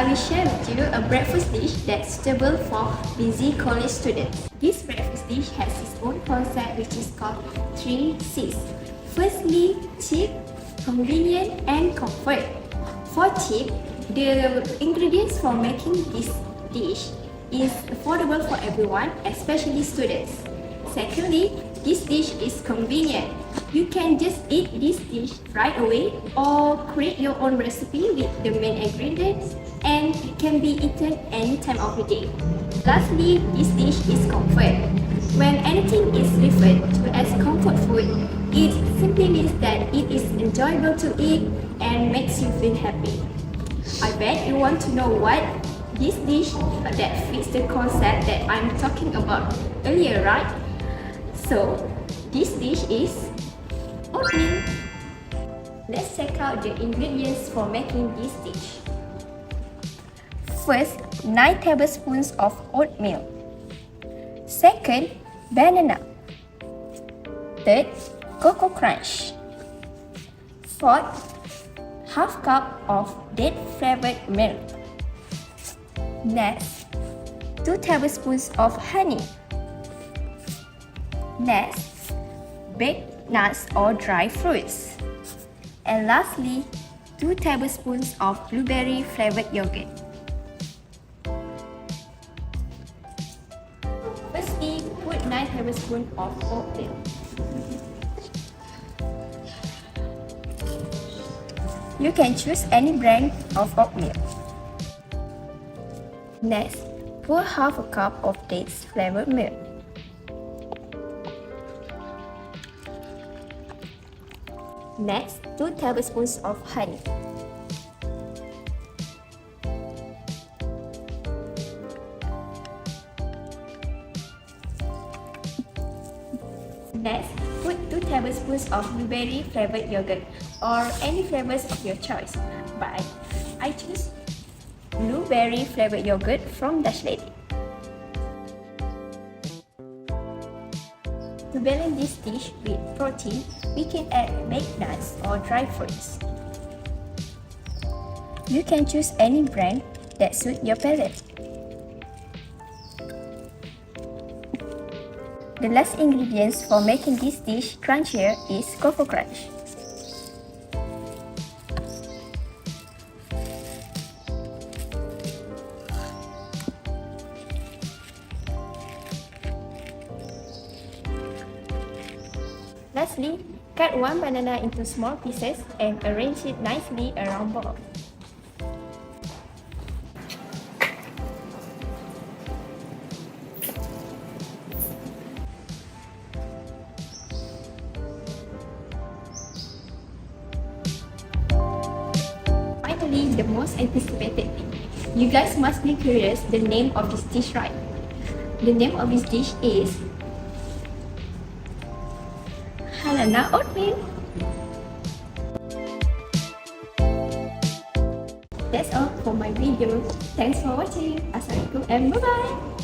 will share with you a breakfast dish that's suitable for busy college students. This breakfast dish has its own concept which is called 3 C's. Firstly, cheap, convenient and comfort. For cheap, the ingredients for making this dish is affordable for everyone, especially students. Secondly, this dish is convenient. You can just eat this dish right away or create your own recipe with the main ingredients, and it can be eaten any time of the day. Lastly, this dish is comfort. When anything is referred to as comfort food, it simply means that it is enjoyable to eat and makes you feel happy. I bet you want to know what this dish that fits the concept that I'm talking about earlier, right? So, this dish is oatmeal. Let's check out the ingredients for making this dish. First, 9 tablespoons of oatmeal. Second, banana. Third, cocoa crunch. Fourth, half cup of date flavored milk. Next, 2 tablespoons of honey. Next, baked nuts or dry fruits. And lastly, 2 tablespoons of blueberry flavored yogurt. Firstly, put 9 tablespoons of oatmeal. You can choose any brand of oatmeal. Next, pour half a cup of dates flavored milk. Next, 2 tablespoons of honey. Next, put 2 tablespoons of blueberry flavored yogurt or any flavors of your choice, but I choose blueberry flavored yogurt from Dutch Lady. To balance this dish with protein, we can add baked nuts or dry fruits. You can choose any brand that suits your palate. The last ingredients for making this dish crunchier is cocoa crunch. Lastly, cut 1 banana into small pieces and arrange it nicely around bowl. Finally, the most anticipated thing. You guys must be curious the name of this dish, right? The name of this dish is Hanani oatmeal. That's all for my video. Thanks for watching. Assalamualaikum and bye bye.